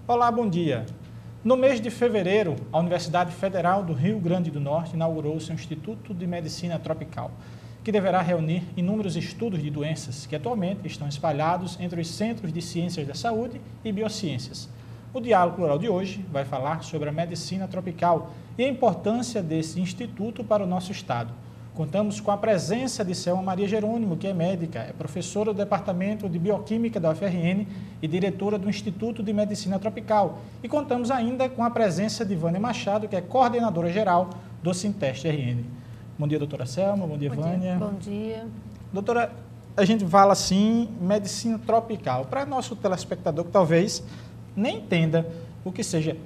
Olá, bom dia. No mês de fevereiro, a Universidade Federal do Rio Grande do Norte inaugurou seu Instituto de Medicina Tropical, que deverá reunir inúmeros estudos de doenças que atualmente estão espalhados entre os Centros de Ciências da Saúde e Biociências. O Diálogo Plural de hoje vai falar sobre a medicina tropical e a importância desse instituto para o nosso estado. Contamos com a presença de Selma Maria Jerônimo, que é médica, é professora do Departamento de Bioquímica da UFRN e diretora do Instituto de Medicina Tropical. E contamos ainda com a presença de Vânia Machado, que é coordenadora geral do Sinteste RN. Bom dia, doutora Selma. Bom dia, Vânia. Bom dia. Doutora, a gente fala assim, medicina tropical. Para nosso telespectador que talvez nem entenda o que seja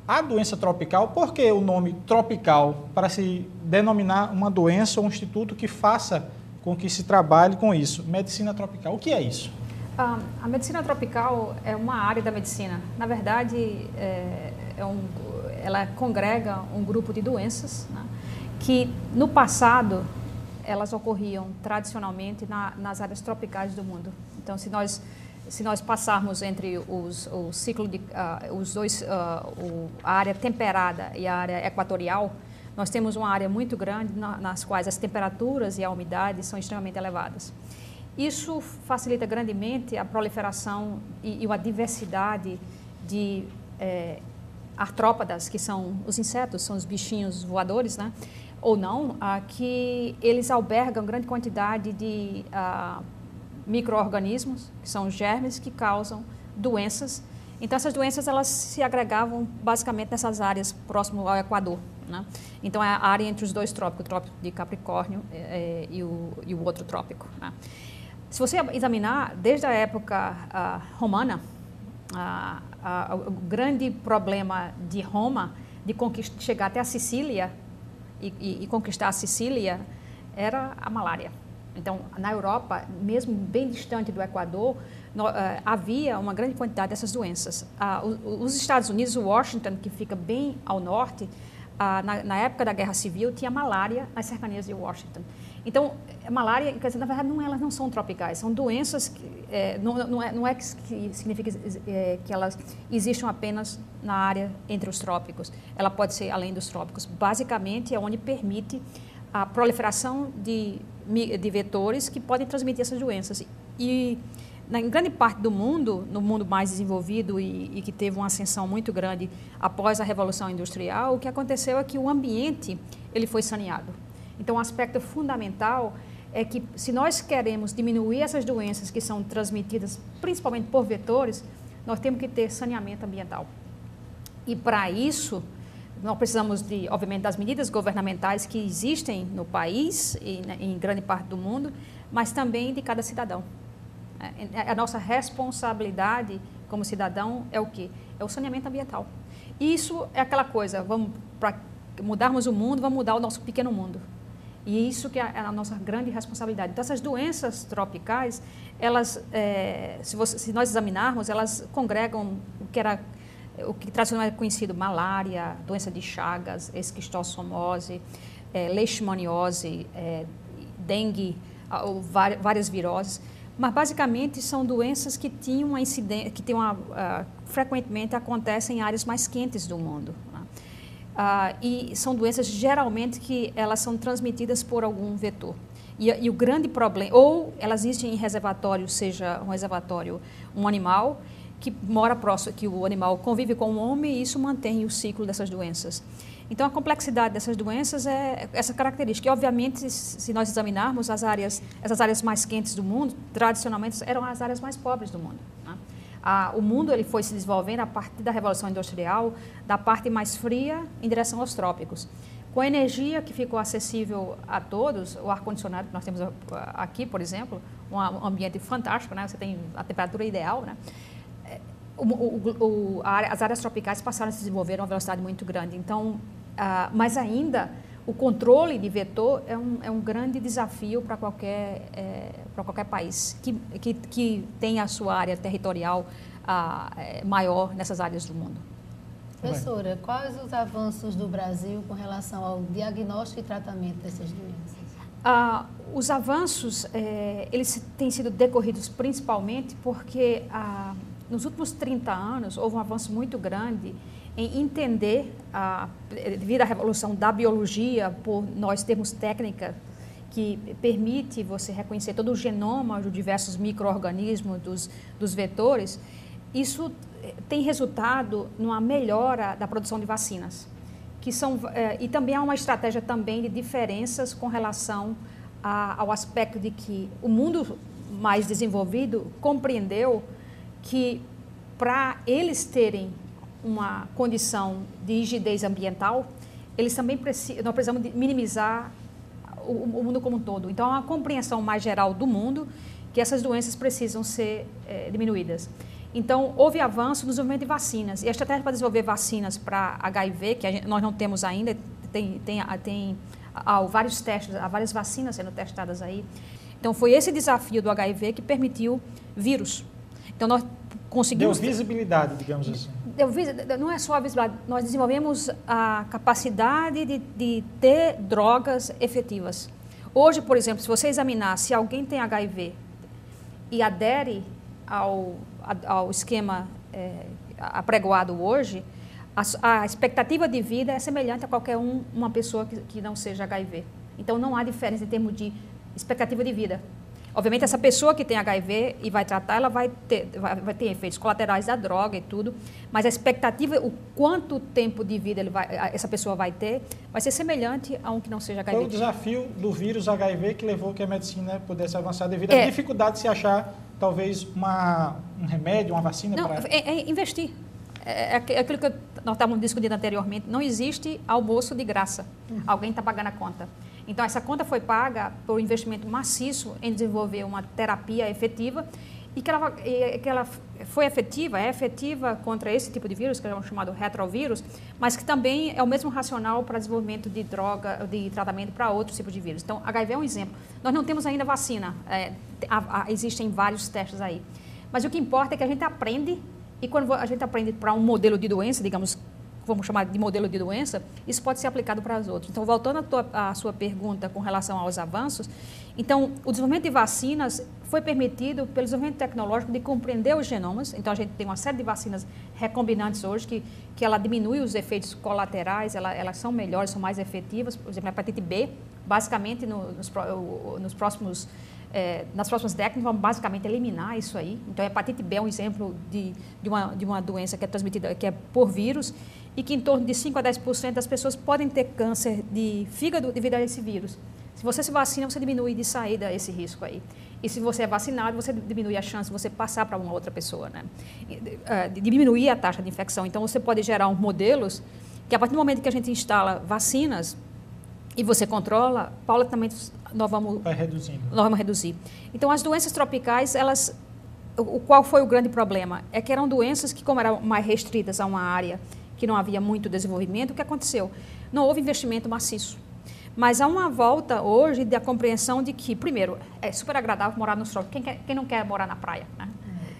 a doença tropical, por que o nome tropical para se denominar uma doença ou um instituto que faça com que se trabalhe com isso? Medicina tropical, o que é isso? A medicina tropical é uma área da medicina. Na verdade, ela congrega um grupo de doenças, né, que no passado elas ocorriam tradicionalmente nas áreas tropicais do mundo. Então, se nós passarmos entre o ciclo de a área temperada e a área equatorial, nós temos uma área muito grande nas quais as temperaturas e a umidade são extremamente elevadas. Isso facilita grandemente a proliferação e uma diversidade de artrópodas, que são os insetos, são os bichinhos voadores, né? Ou não, que eles albergam grande quantidade de micro-organismos, que são germes que causam doenças. Então, essas doenças elas se agregavam basicamente nessas áreas próximo ao Equador, né? Então, é a área entre os dois trópicos, o trópico de Capricórnio e o outro trópico, né? Se você examinar, desde a época romana, o grande problema de Roma, de chegar até a Sicília e conquistar a Sicília, era a malária. Então, na Europa, mesmo bem distante do Equador, havia uma grande quantidade dessas doenças. Os Estados Unidos, Washington, que fica bem ao norte, na época da Guerra Civil, tinha malária nas cercanias de Washington. Então, a malária, quer dizer, na verdade, elas não são tropicais, são doenças que não é que significa que elas existam apenas na área entre os trópicos. Ela pode ser além dos trópicos. Basicamente, é onde permite a proliferação de vetores que podem transmitir essas doenças. E em grande parte do mundo, no mundo mais desenvolvido e que teve uma ascensão muito grande após a Revolução Industrial, o que aconteceu é que o ambiente ele foi saneado. Então, um aspecto fundamental é que, se nós queremos diminuir essas doenças que são transmitidas principalmente por vetores, nós temos que ter saneamento ambiental. E, para isso, nós precisamos, obviamente, das medidas governamentais que existem no país e em grande parte do mundo, mas também de cada cidadão. A nossa responsabilidade como cidadão é o quê? É o saneamento ambiental. E isso é aquela coisa, para mudarmos o mundo, vamos mudar o nosso pequeno mundo. E isso que é a nossa grande responsabilidade. Então, essas doenças tropicais, elas, se nós examinarmos, elas congregam o que tradicionalmente é conhecido: malária, doença de Chagas, esquistossomose, leishmaniose, dengue, várias viroses. Mas, basicamente, são doenças que frequentemente acontecem em áreas mais quentes do mundo, né? E são doenças, geralmente, que elas são transmitidas por algum vetor. E o grande problema, ou elas existem em reservatório, seja um animal que mora próximo, que o animal convive com o homem, e isso mantém o ciclo dessas doenças. Então, a complexidade dessas doenças é essa característica. E, obviamente, se nós examinarmos essas áreas mais quentes do mundo, tradicionalmente eram as áreas mais pobres do mundo, né? O mundo ele foi se desenvolvendo a partir da Revolução Industrial, da parte mais fria em direção aos trópicos. Com a energia que ficou acessível a todos, o ar-condicionado que nós temos aqui, por exemplo, um ambiente fantástico, né? Você tem a temperatura ideal, né? As áreas tropicais passaram a se desenvolver a uma velocidade muito grande. Então, mas ainda o controle de vetor é um grande desafio para qualquer país que tenha a sua área territorial maior nessas áreas do mundo. Professora, quais os avanços do Brasil com relação ao diagnóstico e tratamento dessas doenças? Os avanços, eles têm sido decorridos principalmente porque nos últimos 30 anos, houve um avanço muito grande em entender, devido à revolução da biologia, por nós termos técnica que permite você reconhecer todo o genoma de diversos micro-organismos, dos vetores, isso tem resultado numa melhora da produção de vacinas, que são, e também há uma estratégia também de diferenças com relação ao aspecto de que o mundo mais desenvolvido compreendeu que para eles terem uma condição de rigidez ambiental, eles também nós precisamos de minimizar o mundo como um todo. Então, há uma compreensão mais geral do mundo que essas doenças precisam ser diminuídas. Então, houve avanço no desenvolvimento de vacinas. E a estratégia para desenvolver vacinas para HIV, que nós não temos ainda, há vários testes, há várias vacinas sendo testadas aí. Então, foi esse desafio do HIV que permitiu vírus. Então, nós conseguimos... Deu visibilidade, digamos assim. Não é só a visibilidade, nós desenvolvemos a capacidade de ter drogas efetivas. Hoje, por exemplo, se você examinar se alguém tem HIV e adere ao esquema apregoado hoje, a expectativa de vida é semelhante a qualquer uma pessoa que não seja HIV. Então, não há diferença em termos de expectativa de vida. Obviamente, essa pessoa que tem HIV e vai tratar, ela vai ter efeitos colaterais da droga e tudo, mas a expectativa, o quanto tempo de vida essa pessoa vai ter, vai ser semelhante a um que não seja HIV. Foi o desafio do vírus HIV que levou que a medicina pudesse avançar devido à dificuldade de se achar, talvez, um remédio, uma vacina para... Investir. É aquilo que nós estávamos discutindo anteriormente. Não existe almoço de graça. Alguém está pagando a conta. Então, essa conta foi paga por um investimento maciço em desenvolver uma terapia efetiva e que ela foi efetiva, é efetiva contra esse tipo de vírus, que é o chamado retrovírus, mas que também é o mesmo racional para desenvolvimento de droga, de tratamento para outros tipos de vírus. Então, HIV é um exemplo. Nós não temos ainda vacina, existem vários testes aí. Mas o que importa é que a gente aprende, e quando a gente aprende para um modelo de doença, digamos, vamos chamar de modelo de doença, isso pode ser aplicado para as outras. Então, voltando à sua pergunta com relação aos avanços, então, o desenvolvimento de vacinas foi permitido pelo desenvolvimento tecnológico de compreender os genomas. Então, a gente tem uma série de vacinas recombinantes hoje que ela diminui os efeitos colaterais, elas são melhores, são mais efetivas. Por exemplo, a hepatite B, basicamente, nas próximas décadas, vamos basicamente eliminar isso aí. Então, a hepatite B é um exemplo de uma doença que é transmitida, que é por vírus, e que em torno de 5 a 10% das pessoas podem ter câncer de fígado devido a esse vírus. Se você se vacina, você diminui de saída esse risco aí. E se você é vacinado, você diminui a chance de você passar para uma outra pessoa, né? Diminuir a taxa de infecção. Então, você pode gerar modelos que, a partir do momento que a gente instala vacinas e você controla, paulatinamente nós vamos reduzir. Então, as doenças tropicais, qual foi o grande problema? É que eram doenças que, como eram mais restritas a uma área que não havia muito desenvolvimento, o que aconteceu? Não houve investimento maciço. Mas há uma volta hoje da compreensão de que, primeiro, é super agradável morar nos trópicos. Quem não quer morar na praia, né?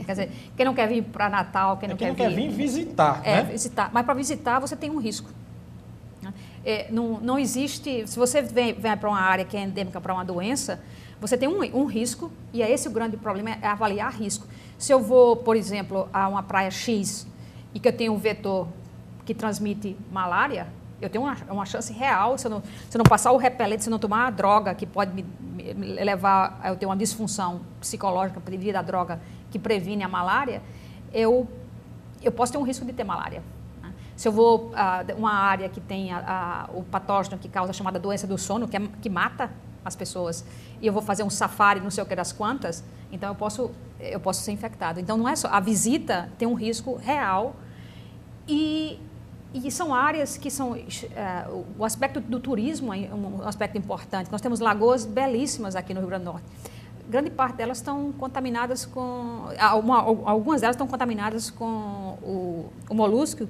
Quer dizer, quem não quer vir para Natal, quem não quer vir visitar, né? Visitar. Mas para visitar, você tem um risco. Não existe... Se você vem para uma área que é endêmica para uma doença, você tem um risco, e esse o grande problema, é avaliar risco. Se eu vou, por exemplo, a uma praia X e que eu tenho um vetor que transmite malária, eu tenho uma chance real, se eu não passar o repelente, se eu não tomar a droga que pode me levar a eu ter uma disfunção psicológica devido à droga que previne a malária, eu posso ter um risco de ter malária. Né? Se eu vou a uma área que tem o patógeno que causa a chamada doença do sono, que mata as pessoas, e eu vou fazer um safari, não sei o que das quantas, então eu posso ser infectado. Então, não é só... A visita tem um risco real e são áreas que são... o aspecto do turismo é um aspecto importante. Nós temos lagoas belíssimas aqui no Rio Grande do Norte. Grande parte delas estão contaminadas com... Algumas delas estão contaminadas com o molusco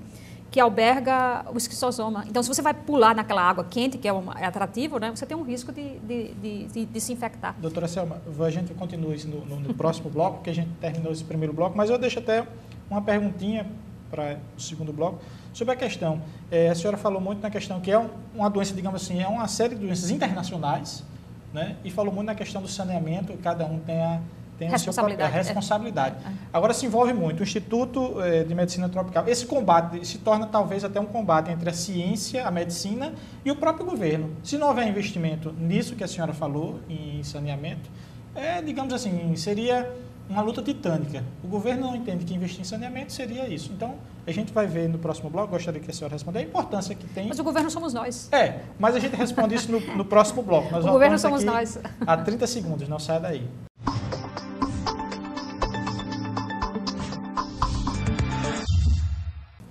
que alberga o esquizosoma. Então, se você vai pular naquela água quente, que é atrativo, né, você tem um risco de se infectar. Doutora Selma, a gente continua isso no próximo bloco, porque a gente terminou esse primeiro bloco, mas eu deixo até uma perguntinha para o segundo bloco, sobre a questão, a senhora falou muito na questão que é uma doença, digamos assim, é uma série de doenças internacionais, né? E falou muito na questão do saneamento, cada um tem tem a sua própria responsabilidade. Agora, se envolve muito o Instituto de Medicina Tropical. Esse combate se torna talvez até um combate entre a ciência, a medicina e o próprio governo. Se não houver investimento nisso que a senhora falou, em saneamento, digamos assim, seria uma luta titânica. O governo não entende que investir em saneamento seria isso. Então, a gente vai ver no próximo bloco, gostaria que a senhora respondesse, a importância que tem... Mas o governo somos nós. Mas a gente responde isso no próximo bloco. O governo somos nós. Há 30 segundos, não saia daí.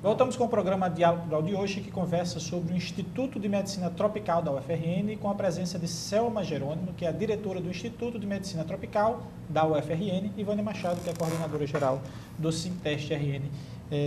Voltamos com o programa Diálogo Cultural de hoje, que conversa sobre o Instituto de Medicina Tropical da UFRN, com a presença de Selma Jerônimo, que é a diretora do Instituto de Medicina Tropical da UFRN, e Vânia Machado, que é a coordenadora geral do Sinteste RN.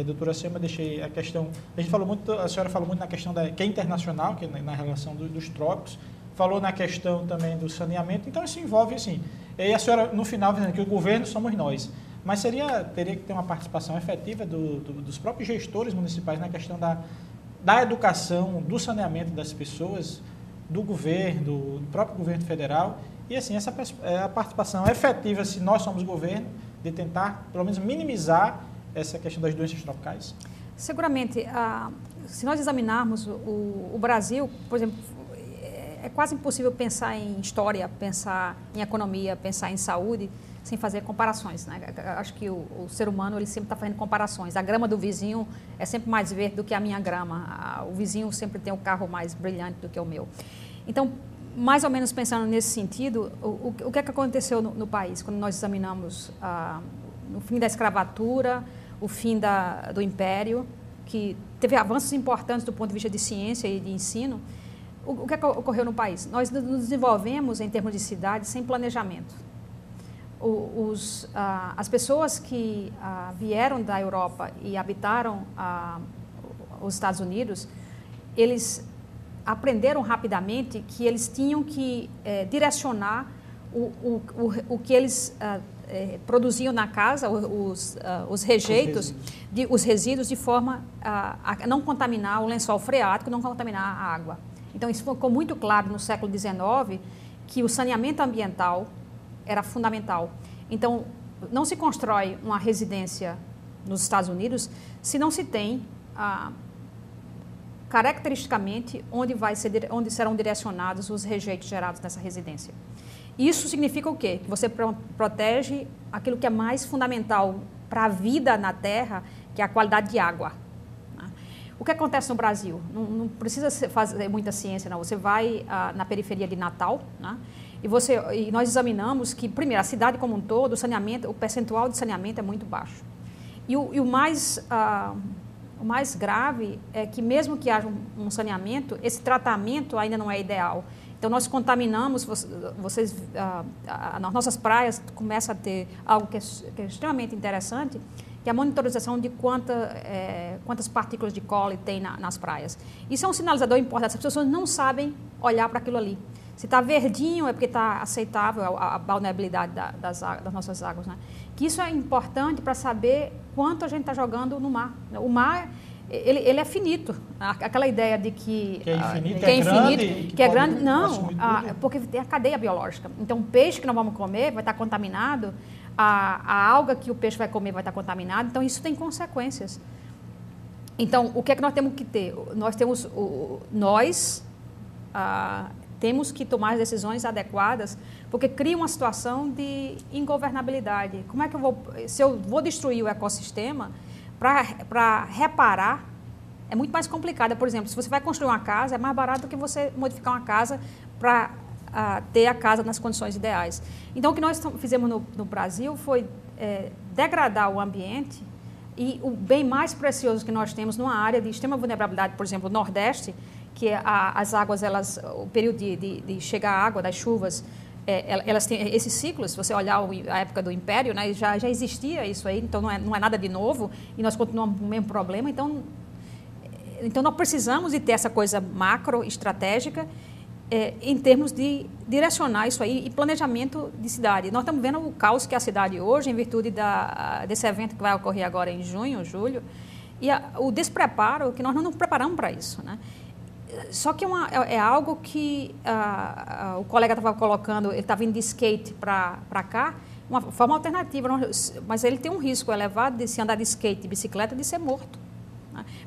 Doutora Selma, deixei a questão... a senhora falou muito na questão que é internacional, que é na relação dos trópicos, falou na questão também do saneamento, então isso envolve, assim... E a senhora, no final, dizendo que o governo somos nós. Mas teria que ter uma participação efetiva dos próprios gestores municipais na questão da educação, do saneamento das pessoas, do governo, do próprio governo federal. E assim, essa é a participação efetiva, se nós somos governo, de tentar, pelo menos, minimizar essa questão das doenças tropicais. Seguramente, se nós examinarmos o Brasil, por exemplo, é quase impossível pensar em história, pensar em economia, pensar em saúde, sem fazer comparações, né? Acho que o ser humano ele sempre está fazendo comparações. A grama do vizinho é sempre mais verde do que a minha grama. O vizinho sempre tem um carro mais brilhante do que o meu. Então, mais ou menos pensando nesse sentido, o que é que aconteceu no país quando nós examinamos o fim da escravatura, o fim do império, que teve avanços importantes do ponto de vista de ciência e de ensino. O que é que ocorreu no país? Nós nos desenvolvemos em termos de cidade sem planejamento. As pessoas que vieram da Europa e habitaram os Estados Unidos, eles aprenderam rapidamente que eles tinham que direcionar o que eles produziam na casa, os resíduos, de forma a não contaminar o lençol freático, não contaminar a água. Então, isso ficou muito claro no século XIX, que o saneamento ambiental era fundamental. Então, não se constrói uma residência nos Estados Unidos se não se tem, caracteristicamente, onde serão direcionados os rejeitos gerados nessa residência. Isso significa o quê? Que você protege aquilo que é mais fundamental para a vida na Terra, que é a qualidade de água. O que acontece no Brasil? Não precisa fazer muita ciência, não. Você vai na periferia de Natal, né? E nós examinamos que, primeiro, a cidade como um todo, o percentual de saneamento é muito baixo. E o mais grave é que, mesmo que haja um saneamento, esse tratamento ainda não é ideal. Então, nós contaminamos, nas nossas praias começa a ter algo que é extremamente interessante, que é a monitorização de quantas partículas de cola tem nas praias. Isso é um sinalizador importante, as pessoas não sabem olhar para aquilo ali. Se está verdinho é porque está aceitável a balneabilidade das nossas águas, né? Que isso é importante para saber quanto a gente está jogando no mar. O mar, ele é finito. Aquela ideia de que é grande, não, porque tem a cadeia biológica. Então, o peixe que nós vamos comer vai estar contaminado, a alga que o peixe vai comer vai estar contaminada, então isso tem consequências. Então, o que é que nós temos que ter? Temos que tomar as decisões adequadas, porque cria uma situação de ingovernabilidade. Como é que se eu vou destruir o ecossistema, para reparar, é muito mais complicado. Por exemplo, se você vai construir uma casa, é mais barato do que você modificar uma casa para ter a casa nas condições ideais. Então, o que nós fizemos no Brasil foi degradar o ambiente, e o bem mais precioso que nós temos numa área de extrema vulnerabilidade, por exemplo, o Nordeste, que as águas, o período de chegar a água das chuvas, elas têm esses ciclos. Se você olhar a época do Império, né, já existia isso aí, então não é nada de novo, e nós continuamos com o mesmo problema. Então nós precisamos de ter essa coisa macro, estratégica, em termos de direcionar isso aí e planejamento de cidade. Nós estamos vendo o caos que é a cidade hoje, em virtude desse evento que vai ocorrer agora em junho, julho, e o despreparo, que nós não nos preparamos para isso, né? Só que é algo que o colega estava colocando, ele está vindo de skate para cá, uma forma alternativa, mas ele tem um risco elevado de se andar de skate, de bicicleta, de ser morto.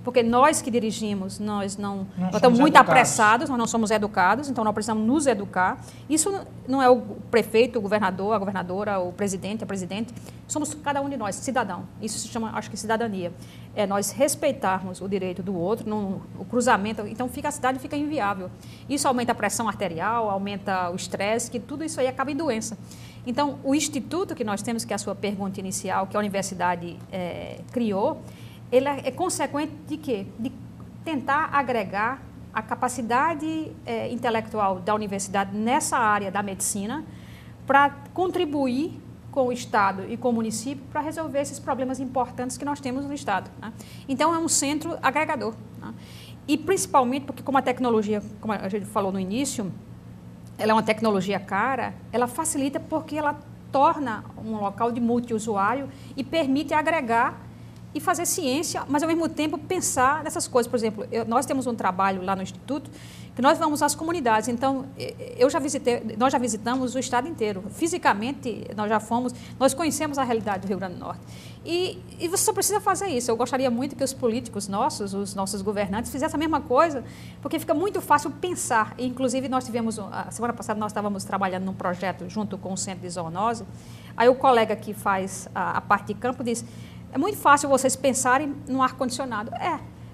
Porque nós que dirigimos, nós estamos muito apressados, nós não somos educados, então nós precisamos nos educar. Isso não é o prefeito, o governador, a governadora, o presidente, a presidente, somos cada um de nós, cidadão. Isso se chama, acho que, cidadania. É nós respeitarmos o direito do outro, o cruzamento, então a cidade fica inviável. Isso aumenta a pressão arterial, aumenta o estresse, que tudo isso aí acaba em doença. Então, o instituto que nós temos, que é a sua pergunta inicial, que a universidade criou, ele é consequente de quê? De tentar agregar a capacidade intelectual da universidade nessa área da medicina para contribuir com o Estado e com o município para resolver esses problemas importantes que nós temos no Estado. Né? Então, é um centro agregador. Né? E principalmente porque, como a tecnologia, como a gente falou no início, ela é uma tecnologia cara, ela facilita porque ela torna um local de multiusuário e permite agregar e fazer ciência, mas ao mesmo tempo pensar nessas coisas. Por exemplo, nós temos um trabalho lá no Instituto que nós vamos às comunidades. Então, nós já visitamos o estado inteiro. Fisicamente, nós conhecemos a realidade do Rio Grande do Norte. E você só precisa fazer isso. Eu gostaria muito que os políticos nossos, os nossos governantes, fizessem a mesma coisa, porque fica muito fácil pensar. E, inclusive, a semana passada nós estávamos trabalhando num projeto junto com o Centro de Zoonose. Aí o colega que faz a parte de campo disse: é muito fácil vocês pensarem no ar-condicionado.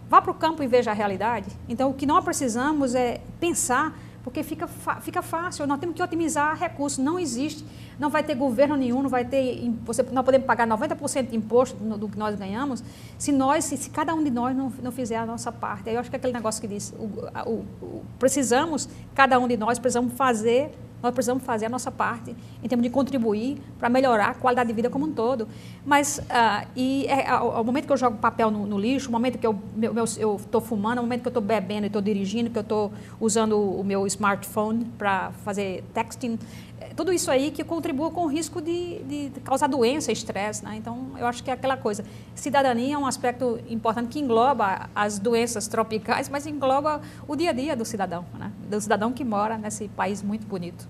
Vá para o campo e veja a realidade. Então, o que nós precisamos é pensar, porque fica fácil. Nós temos que otimizar recursos. Não existe, não vai ter governo nenhum, nós podemos pagar 90% de imposto do que nós ganhamos, se cada um de nós não fizer a nossa parte. Aí eu acho que é aquele negócio que diz, cada um de nós precisamos fazer a nossa parte em termos de contribuir para melhorar a qualidade de vida como um todo. Mas, ao momento que eu jogo papel no lixo, o momento que eu estou fumando, o momento que eu estou bebendo e estou dirigindo, que eu estou usando o meu smartphone para fazer texting, tudo isso aí que contribua com o risco de causar doença, estresse. Né? Então, eu acho que é aquela coisa. Cidadania é um aspecto importante que engloba as doenças tropicais, mas engloba o dia a dia do cidadão, né? Do cidadão que mora nesse país muito bonito.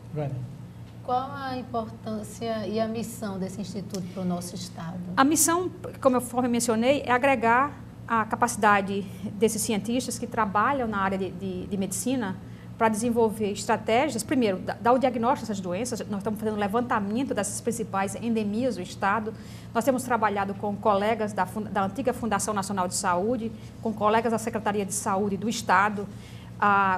Qual a importância e a missão desse instituto para o nosso estado? A missão, como eu mencionei, é agregar a capacidade desses cientistas que trabalham na área de medicina para desenvolver estratégias, primeiro, dar o diagnóstico dessas doenças. Nós estamos fazendo levantamento dessas principais endemias do Estado. Nós temos trabalhado com colegas da antiga Fundação Nacional de Saúde, com colegas da Secretaria de Saúde do Estado,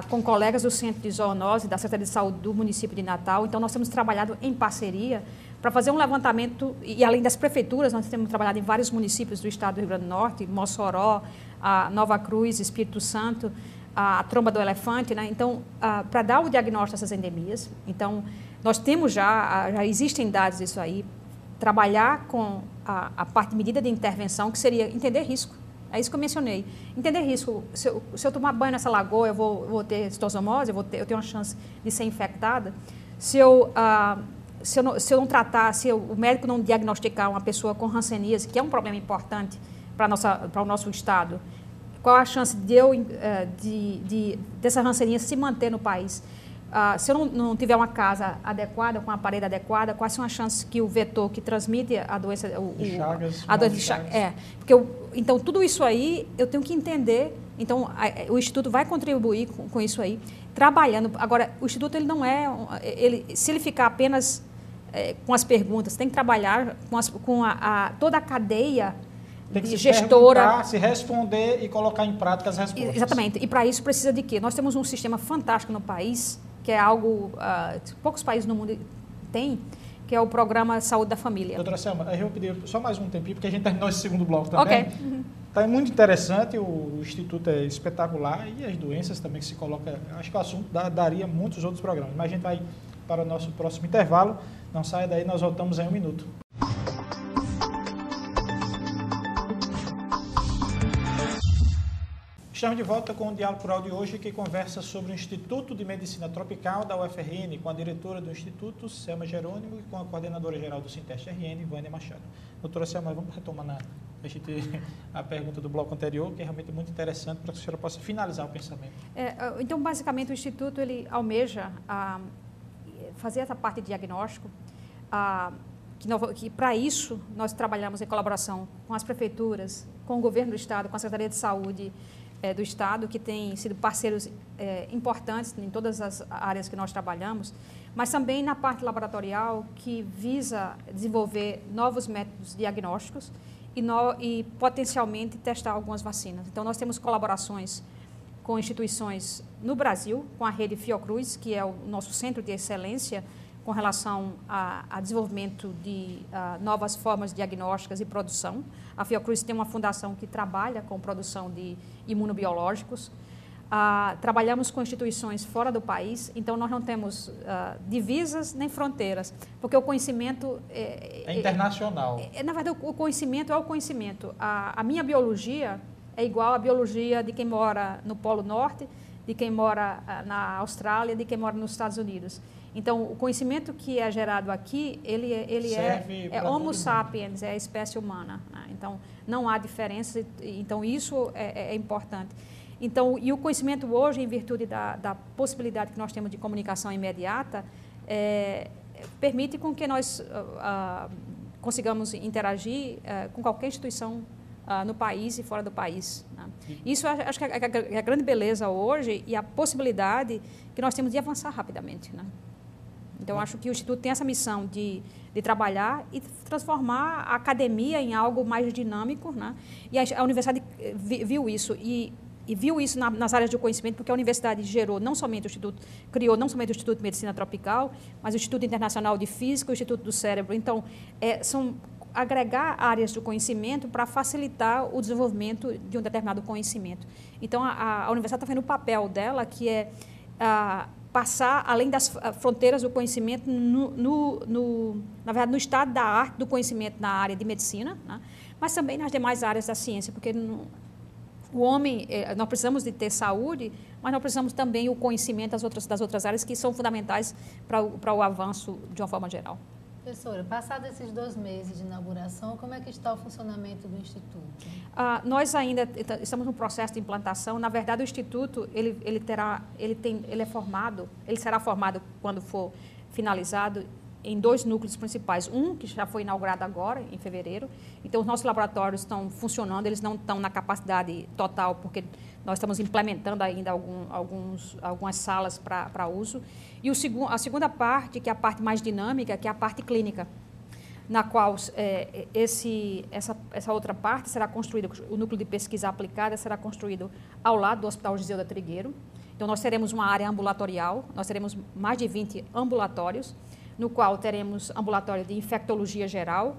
com colegas do Centro de Zoonose, da Secretaria de Saúde do município de Natal. Então, nós temos trabalhado em parceria para fazer um levantamento, e além das prefeituras, nós temos trabalhado em vários municípios do Estado do Rio Grande do Norte, Mossoró, Nova Cruz, Espírito Santo, a tromba do elefante, né? Então, para dar o diagnóstico dessas endemias. Então, nós temos já existem dados disso aí, trabalhar com a parte de medida de intervenção, que seria entender risco. É isso que eu mencionei. Entender risco. Se eu tomar banho nessa lagoa, eu vou ter citosomose, eu tenho uma chance de ser infectada. Se eu não tratar, o médico não diagnosticar uma pessoa com hanseníase, que é um problema importante para o nosso estado, qual a chance dessa hanseníase se manter no país? Se eu não tiver uma casa adequada, com uma parede adequada, quais são as chances que o vetor que transmite a doença... a doença de Chagas. Então, tudo isso aí eu tenho que entender. Então, o Instituto vai contribuir com isso aí, trabalhando. Agora, o Instituto ele não é... se ele ficar apenas com as perguntas, tem que trabalhar com toda a cadeia... Tem que se responder e colocar em prática as respostas. Exatamente. E para isso precisa de quê? Nós temos um sistema fantástico no país, que é algo que poucos países no mundo têm, que é o Programa Saúde da Família. Doutora Selma, eu vou pedir só mais um tempinho, porque a gente terminou esse segundo bloco também. Ok. Está muito interessante, o Instituto é espetacular e as doenças também que se coloca. Acho que o assunto daria muitos outros programas, mas a gente vai para o nosso próximo intervalo. Não saia daí, nós voltamos em 1 minuto. Estamos de volta com o Diálogo Rural de hoje, que conversa sobre o Instituto de Medicina Tropical da UFRN, com a diretora do Instituto, Selma Jerônimo, e com a coordenadora-geral do Sinteste-RN, Vânia Machado. Doutora Selma, vamos retomar a pergunta do bloco anterior, que é realmente muito interessante, para que a senhora possa finalizar o pensamento. Então, basicamente, o Instituto ele almeja fazer essa parte de diagnóstico, que para isso nós trabalhamos em colaboração com as prefeituras, com o governo do Estado, com a Secretaria de Saúde do Estado, que tem sido parceiros importantes em todas as áreas que nós trabalhamos, mas também na parte laboratorial, que visa desenvolver novos métodos diagnósticos e potencialmente testar algumas vacinas. Então, nós temos colaborações com instituições no Brasil, com a rede Fiocruz, que é o nosso centro de excelência com relação a desenvolvimento de novas formas diagnósticas e produção. A Fiocruz tem uma fundação que trabalha com produção de imunobiológicos. Trabalhamos com instituições fora do país, então nós não temos divisas nem fronteiras, porque o conhecimento é internacional. Na verdade, o conhecimento é o conhecimento. A minha biologia é igual à biologia de quem mora no Polo Norte, de quem mora na Austrália, de quem mora nos Estados Unidos. Então, o conhecimento que é gerado aqui, ele é Homo sapiens, é a espécie humana, né? Então, não há diferença, então isso é importante. Então, e o conhecimento hoje, em virtude da possibilidade que nós temos de comunicação imediata, permite com que nós consigamos interagir com qualquer instituição no país e fora do país, né? Isso acho que é a grande beleza hoje e a possibilidade que nós temos de avançar rapidamente, né? Então, acho que o Instituto tem essa missão de trabalhar e transformar a academia em algo mais dinâmico, né? E a universidade viu isso e viu isso nas áreas de conhecimento, porque a universidade criou não somente o Instituto de Medicina Tropical, mas o Instituto Internacional de Física, o Instituto do Cérebro. Então, são agregar áreas do conhecimento para facilitar o desenvolvimento de um determinado conhecimento. Então, a universidade está fazendo o papel dela, que é passar além das fronteiras do conhecimento na verdade, no estado da arte do conhecimento na área de medicina, né? Mas também nas demais áreas da ciência, porque o homem, nós precisamos de ter saúde, mas nós precisamos também o conhecimento das outras áreas que são fundamentais para o avanço de uma forma geral. Professora, passados esses 2 meses de inauguração, como é que está o funcionamento do Instituto? Nós ainda estamos no processo de implantação. Na verdade, o Instituto ele será formado quando for finalizado em 2 núcleos principais. Um que já foi inaugurado agora, em fevereiro. Então, os nossos laboratórios estão funcionando, eles não estão na capacidade total, porque nós estamos implementando ainda algumas salas para uso. E a segunda parte, que é a parte mais dinâmica, que é a parte clínica, na qual essa outra parte será construída, o núcleo de pesquisa aplicada será construído ao lado do Hospital Giseuda Trigueiro. Então, nós teremos uma área ambulatorial, nós teremos mais de 20 ambulatórios, no qual teremos ambulatório de infectologia geral,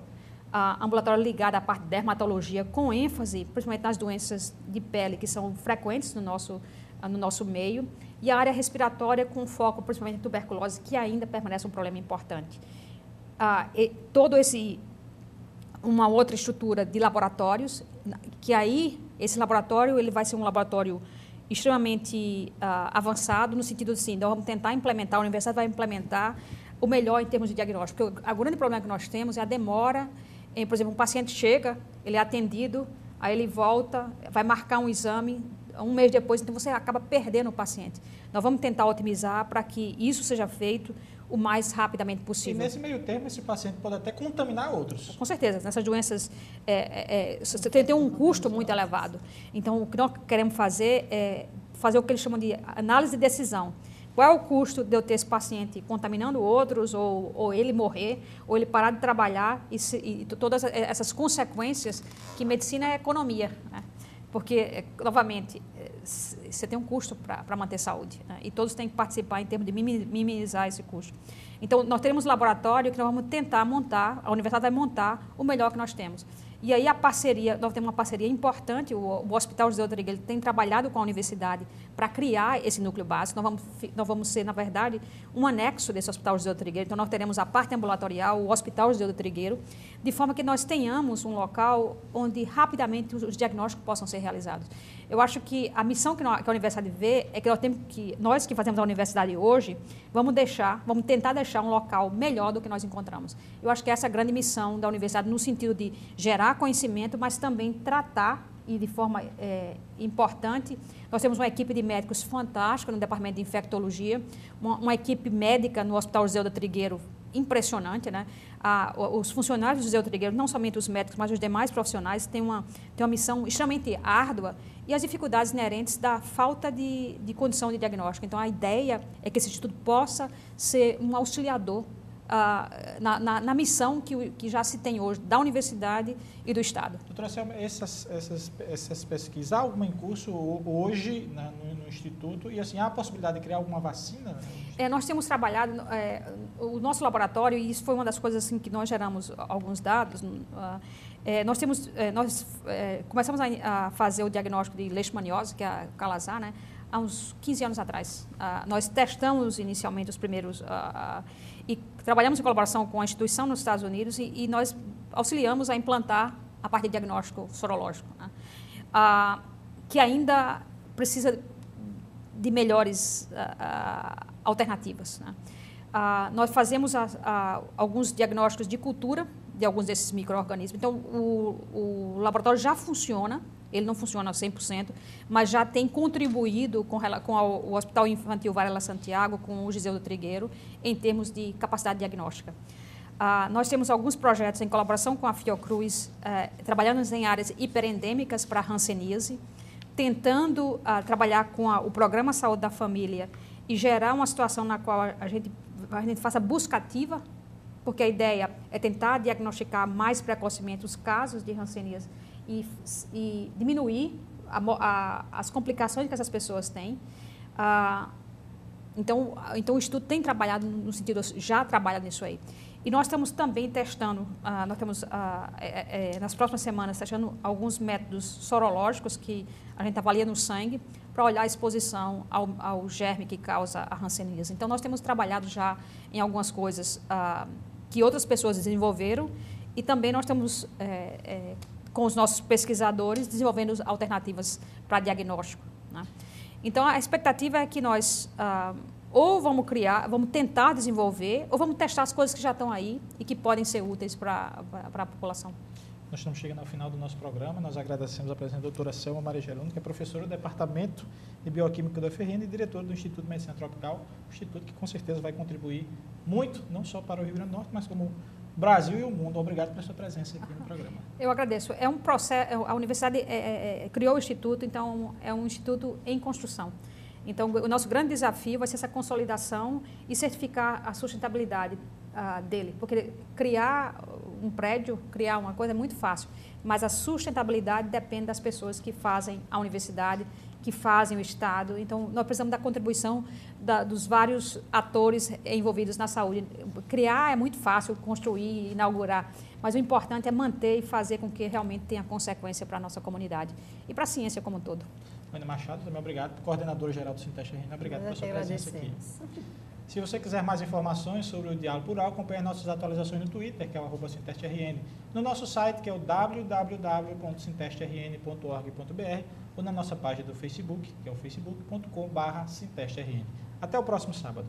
ambulatório ligado à parte de dermatologia, com ênfase, principalmente nas doenças de pele, que são frequentes no nosso meio, e a área respiratória com foco, principalmente em tuberculose, que ainda permanece um problema importante. Uma outra estrutura de laboratórios, que aí, esse laboratório, ele vai ser um laboratório extremamente avançado, no sentido assim, nós vamos tentar implementar, a universidade vai implementar o melhor em termos de diagnóstico. Porque o grande problema que nós temos é a demora. Por exemplo, um paciente chega, ele é atendido, aí ele volta, vai marcar um exame, 1 mês depois, então você acaba perdendo o paciente. Nós vamos tentar otimizar para que isso seja feito o mais rapidamente possível. E nesse meio termo, esse paciente pode até contaminar outros. Com certeza. Nessas doenças, você tem um custo muito elevado. Então, o que nós queremos fazer é fazer o que eles chamam de análise de decisão. Qual é o custo de eu ter esse paciente contaminando outros, ou ele morrer, ou ele parar de trabalhar, e todas essas consequências, que medicina é economia, né? Porque, novamente, você tem um custo para manter saúde, né? E todos têm que participar em termos de minimizar esse custo. Então, nós teremos um laboratório que nós vamos tentar montar, a universidade vai montar o melhor que nós temos. E aí nós temos uma parceria importante, o Hospital Giseuda Trigueiro tem trabalhado com a universidade para criar esse núcleo básico. Nós vamos ser, na verdade, um anexo desse Hospital Giseuda Trigueiro. Então, nós teremos a parte ambulatorial, o Hospital Giseuda Trigueiro, de forma que nós tenhamos um local onde rapidamente os diagnósticos possam ser realizados. Eu acho que a missão que a universidade vê é que nós que fazemos a universidade hoje, vamos tentar deixar um local melhor do que nós encontramos. Eu acho que essa é a grande missão da universidade, no sentido de gerar conhecimento, mas também tratar, e de forma importante, nós temos uma equipe de médicos fantástica no departamento de infectologia, uma equipe médica no Hospital Giseuda Trigueiro impressionante, né? Os funcionários do José do Trigueiro, não somente os médicos, mas os demais profissionais, têm uma missão extremamente árdua e as dificuldades inerentes da falta de condição de diagnóstico. Então, a ideia é que esse instituto possa ser um auxiliador na missão que já se tem hoje da universidade e do Estado. Doutora Selma, essas pesquisas, há alguma em curso hoje no Instituto? E assim, há a possibilidade de criar alguma vacina? Nós temos trabalhado, o nosso laboratório, e isso foi uma das coisas assim, que nós geramos alguns dados, nós começamos a fazer o diagnóstico de leishmaniose, que é a Calazar, né, há uns 15 anos atrás. Nós testamos inicialmente os primeiros... e trabalhamos em colaboração com a instituição nos Estados Unidos e nós auxiliamos a implantar a parte de diagnóstico sorológico, né? Que ainda precisa de melhores alternativas, né? Nós fazemos alguns diagnósticos de cultura de alguns desses micro-organismos. Então, o laboratório já funciona, ele não funciona 100%, mas já tem contribuído com o Hospital Infantil Varela Santiago, com o Giseu do Trigueiro, em termos de capacidade diagnóstica. Nós temos alguns projetos em colaboração com a Fiocruz, trabalhando em áreas hiperendêmicas para a hanseníase, tentando trabalhar com o Programa Saúde da Família e gerar uma situação na qual a gente faça busca ativa, porque a ideia é tentar diagnosticar mais precocemente os casos de hanseníase e diminuir as complicações que essas pessoas têm. Então, o Instituto tem trabalhado no sentido, já trabalha nisso aí. E nós estamos também testando, nós estamos nas próximas semanas testando alguns métodos sorológicos que a gente avalia no sangue para olhar a exposição ao germe que causa a hanseníase. Então, nós temos trabalhado já em algumas coisas que outras pessoas desenvolveram e também nós estamos, com os nossos pesquisadores, desenvolvendo alternativas para diagnóstico, né? Então, a expectativa é que nós ou vamos tentar desenvolver, ou vamos testar as coisas que já estão aí e que podem ser úteis para a população. Nós estamos chegando ao final do nosso programa. Nós agradecemos a presença da doutora Selma Maria Gerundo, que é professora do Departamento de Bioquímica da UFRN e diretora do Instituto de Medicina Tropical, um instituto que com certeza vai contribuir muito, não só para o Rio Grande do Norte, mas como o Brasil e o mundo. Obrigado pela sua presença aqui no programa. Eu agradeço. É um processo, a universidade criou o instituto, então é um instituto em construção. Então, o nosso grande desafio vai ser essa consolidação e certificar a sustentabilidade dele, porque criar um prédio, criar uma coisa é muito fácil, mas a sustentabilidade depende das pessoas que fazem a universidade, que fazem o Estado. Então, nós precisamos da contribuição dos vários atores envolvidos na saúde. Criar é muito fácil, construir, inaugurar, mas o importante é manter e fazer com que realmente tenha consequência para a nossa comunidade e para a ciência como um todo. Ana Machado, também obrigado. Coordenadora-geral do Sinteste RN, obrigado pela sua presença aqui. Se você quiser mais informações sobre o Diálogo Plural, acompanhe nossas atualizações no Twitter, que é o @SintesteRN, no nosso site, que é o www.sintesteRN.org.br, ou na nossa página do Facebook, que é o facebook.com/SintesteRN. Até o próximo sábado.